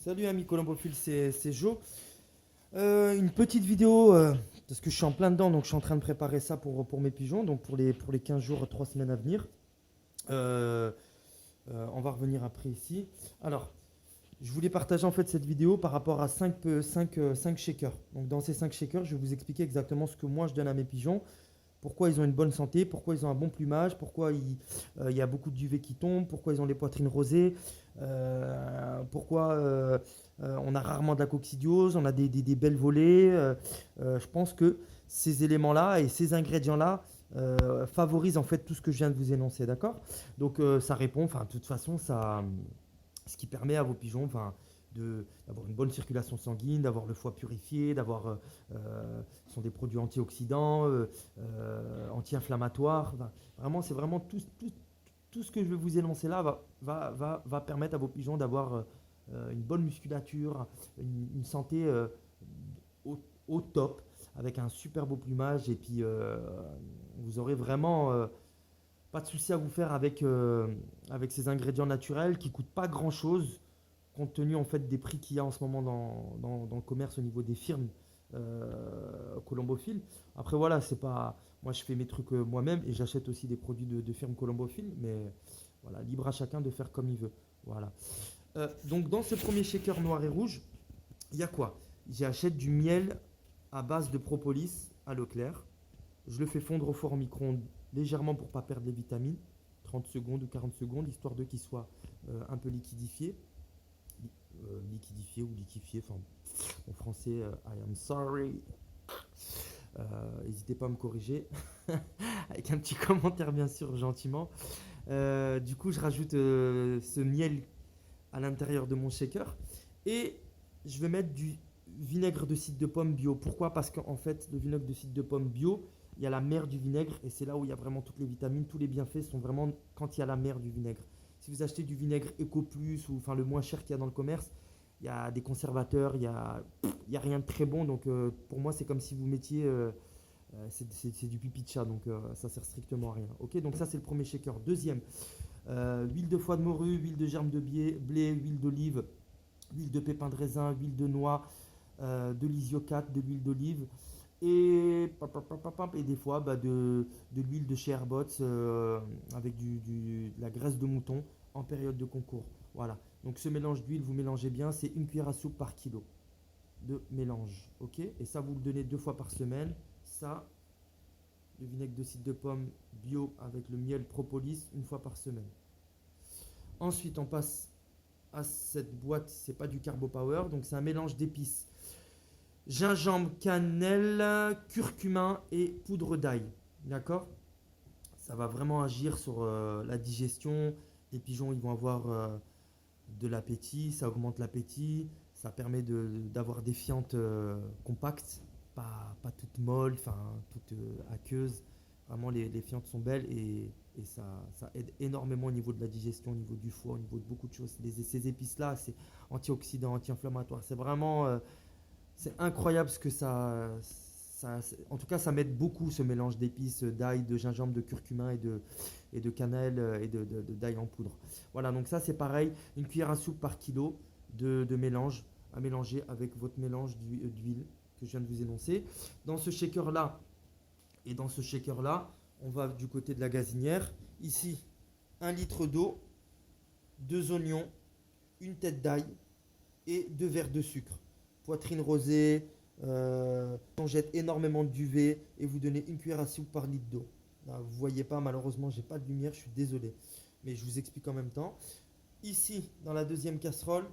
Salut ami Colombophile, c'est Joe. Une petite vidéo, parce que je suis en plein dedans, donc je suis en train de préparer ça pour mes pigeons, donc pour les 15 jours, 3 semaines à venir. Euh, on va revenir après ici. Alors, je voulais partager en fait cette vidéo par rapport à 5 shakers. Donc dans ces 5 shakers, je vais vous expliquer exactement ce que moi je donne à mes pigeons, pourquoi ils ont une bonne santé, pourquoi ils ont un bon plumage, pourquoi il y a beaucoup de duvet qui tombe, pourquoi ils ont les poitrines rosées, pourquoi on a rarement de la coccidiose, on a des belles volées. Je pense que ces éléments-là et ces ingrédients-là favorisent en fait tout ce que je viens de vous énoncer, d'accord? Donc ça répond, enfin de toute façon, ce qui permet à vos pigeons, enfin, d'avoir une bonne circulation sanguine, d'avoir le foie purifié, ce sont des produits antioxydants, anti-inflammatoires. Enfin, vraiment, c'est vraiment tout ce que je vais vous énoncer là va permettre à vos pigeons d'avoir une bonne musculature, une santé au top, avec un super beau plumage, et puis vous aurez vraiment pas de souci à vous faire avec ces ingrédients naturels qui coûtent pas grand chose compte tenu en fait des prix qu'il y a en ce moment dans le commerce au niveau des firmes colombophiles. Après voilà, c'est pas moi je fais mes trucs moi-même et j'achète aussi des produits de firmes colombophiles, mais voilà, libre à chacun de faire comme il veut. Voilà. Donc dans ce premier shaker noir et rouge, il y a quoi? J'achète du miel à base de propolis à Leclerc. Je le fais fondre au four en micro-ondes légèrement pour ne pas perdre les vitamines, 30 secondes ou 40 secondes, histoire de qu'il soit un peu liquidifié. Liquidifié ou liquéfié, enfin en français, I am sorry. N'hésitez pas à me corriger, avec un petit commentaire bien sûr, gentiment. Du coup, je rajoute ce miel à l'intérieur de mon shaker et je vais mettre du vinaigre de cidre de pomme bio. Pourquoi? Parce qu'en fait, le vinaigre de cidre de pomme bio, il y a la mère du vinaigre et c'est là où il y a vraiment toutes les vitamines, tous les bienfaits sont vraiment quand il y a la mère du vinaigre. Si vous achetez du vinaigre Eco Plus ou enfin le moins cher qu'il y a dans le commerce, il y a des conservateurs, il y a rien de très bon. Donc pour moi, c'est comme si vous mettiez c'est du pipi de chat, donc ça sert strictement à rien. Ok, donc ça c'est le premier shaker. Deuxième, huile de foie de morue, huile de germe de blé, huile d'olive, huile de pépins de raisin, huile de noix, de l'isiocate, de l'huile d'olive et des fois de l'huile de chez Airbots avec de la graisse de mouton en période de concours. Voilà. Donc ce mélange d'huile, vous mélangez bien, c'est une cuillère à soupe par kilo de mélange. Ok. Et ça, vous le donnez 2 fois par semaine. Ça, le vinaigre de cidre de pomme bio avec le miel propolis 1 fois par semaine. Ensuite, on passe à cette boîte, c'est pas du Carbo Power, donc c'est un mélange d'épices. Gingembre, cannelle, curcuma et poudre d'ail. D'accord? Ça va vraiment agir sur la digestion. Les pigeons, ils vont avoir de l'appétit, ça augmente l'appétit, ça permet d'avoir des fientes compactes, pas toutes molles, enfin toutes aqueuses. Vraiment, les fientes sont belles et ça aide énormément au niveau de la digestion, au niveau du foie, au niveau de beaucoup de choses. Ces épices-là, c'est antioxydant, anti-inflammatoire. C'est vraiment c'est incroyable ce que en tout cas, ça m'aide beaucoup ce mélange d'épices, d'ail, de gingembre, de curcuma et de cannelle d'ail en poudre. Voilà, donc ça c'est pareil, une cuillère à soupe par kilo de mélange à mélanger avec votre mélange d'huile que je viens de vous énoncer. Dans ce shaker-là et dans ce shaker-là, on va du côté de la gazinière. Ici, 1 litre d'eau, 2 oignons, une tête d'ail et 2 verres de sucre. Poitrine rosée, on jette énormément de duvet et vous donnez une cuillère à soupe par litre d'eau. Là, vous ne voyez pas, malheureusement, j'ai pas de lumière, je suis désolé. Mais je vous explique en même temps. Ici, dans la deuxième casserole,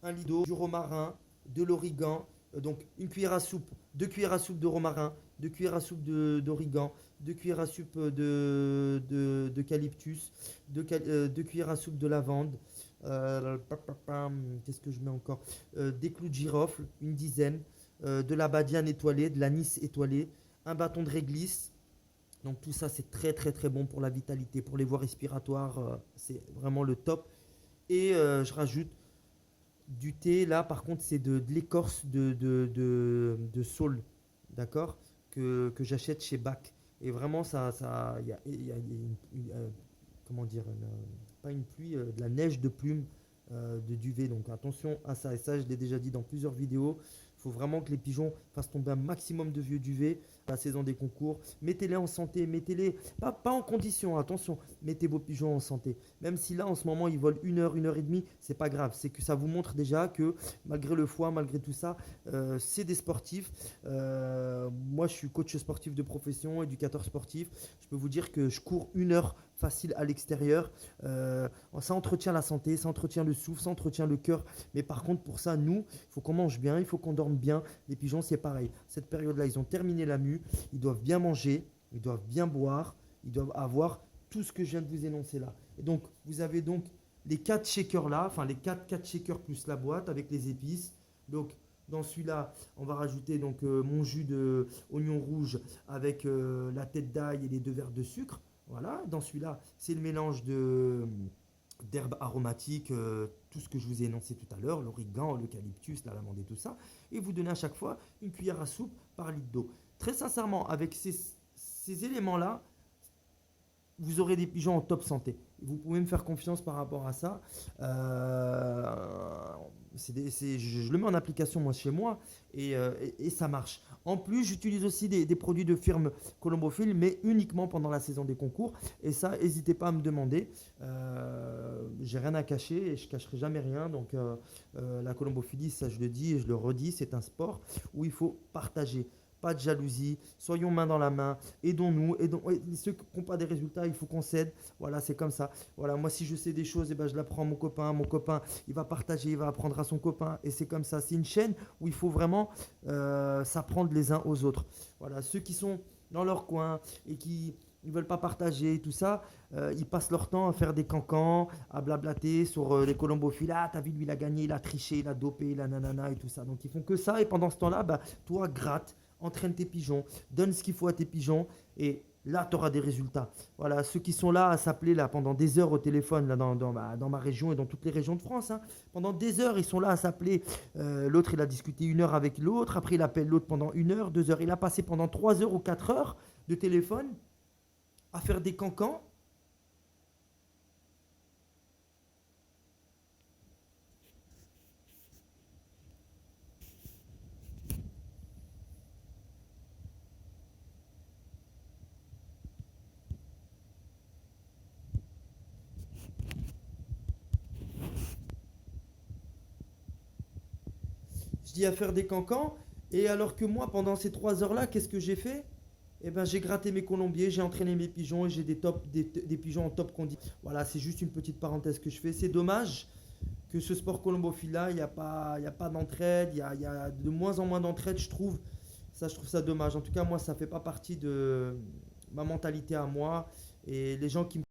1 litre d'eau, du romarin, de l'origan, donc une cuillère à soupe, 2 cuillères à soupe de romarin, 2 cuillères à soupe d'origan, 2 cuillères à soupe d'eucalyptus, 2 cuillères à soupe de lavande. Qu'est-ce que je mets encore? Des clous de girofle, une dizaine, de la badiane étoilée, de l'anis étoilé, un bâton de réglisse. Donc tout ça, c'est très très très bon pour la vitalité, pour les voies respiratoires, c'est vraiment le top. Et je rajoute du thé, là par contre c'est de l'écorce de saule, d'accord, que j'achète chez Bac. Et vraiment, il y a comment dire, pas une pluie, de la neige de plume de duvet. Donc attention à ça. Et ça, je l'ai déjà dit dans plusieurs vidéos. Il faut vraiment que les pigeons fassent tomber un maximum de vieux duvet à la saison des concours. Mettez-les en santé, mettez-les, pas en condition, attention, mettez vos pigeons en santé. Même si là, en ce moment, ils volent une heure et demie, c'est pas grave. C'est que ça vous montre déjà que malgré le foie, malgré tout ça, c'est des sportifs. Moi, je suis coach sportif de profession, éducateur sportif. Je peux vous dire que je cours une heure facile à l'extérieur. Ça entretient la santé, ça entretient le souffle, ça entretient le cœur. Mais par contre, pour ça, nous, il faut qu'on mange bien, il faut qu'on dorme bien. Les pigeons, c'est pareil. Cette période-là, ils ont terminé la mue. Ils doivent bien manger, ils doivent bien boire, ils doivent avoir tout ce que je viens de vous énoncer là. Et donc, vous avez donc les 4 shakers là, enfin les 4 shakers plus la boîte avec les épices. Donc, dans celui-là, on va rajouter donc mon jus de oignon rouge avec la tête d'ail et les 2 verres de sucre. Voilà, dans celui-là, c'est le mélange d'herbes aromatiques, tout ce que je vous ai énoncé tout à l'heure, l'origan, l'eucalyptus, la lavande et tout ça. Et vous donnez à chaque fois une cuillère à soupe par litre d'eau. Très sincèrement, avec ces éléments-là, vous aurez des pigeons en top santé. Vous pouvez me faire confiance par rapport à ça. Je le mets en application moi chez moi et ça marche. En plus, j'utilise aussi des produits de firme Colombophile, mais uniquement pendant la saison des concours. Et ça, n'hésitez pas à me demander. J'ai rien à cacher et je cacherai jamais rien. Donc la colombophilie, ça je le dis et je le redis, c'est un sport où il faut partager. Pas de jalousie, soyons main dans la main, aidons-nous, ceux qui n'ont pas des résultats, il faut qu'on s'aide, voilà, c'est comme ça. Voilà, moi si je sais des choses, eh ben, je l'apprends à mon copain, il va partager, il va apprendre à son copain, et c'est comme ça. C'est une chaîne où il faut vraiment s'apprendre les uns aux autres. Voilà, ceux qui sont dans leur coin et qui ne veulent pas partager tout ça, ils passent leur temps à faire des cancans, à blablater sur les colombophiles. Ah, t'as vu, lui, il a gagné, il a triché, il a dopé, il a nanana et tout ça. Donc ils font que ça, et pendant ce temps-là, bah, toi, gratte. Entraîne tes pigeons, donne ce qu'il faut à tes pigeons et là, tu auras des résultats. Voilà, ceux qui sont là à s'appeler là, pendant des heures au téléphone là, dans ma région et dans toutes les régions de France, hein, pendant des heures, ils sont là à s'appeler. L'autre, il a discuté 1 heure avec l'autre, après il appelle l'autre pendant 1 heure, 2 heures. Il a passé pendant 3 heures ou 4 heures de téléphone à faire des cancans. Je dis à faire des cancans. Et alors que moi, pendant ces 3 heures-là, qu'est-ce que j'ai fait? Eh ben, j'ai gratté mes colombiers, j'ai entraîné mes pigeons et j'ai des pigeons en top condition. Voilà, c'est juste une petite parenthèse que je fais. C'est dommage que ce sport colombophile-là, il y a pas d'entraide, il y a de moins en moins d'entraide, je trouve. Ça, je trouve ça dommage. En tout cas, moi, ça fait pas partie de ma mentalité à moi. Et les gens qui me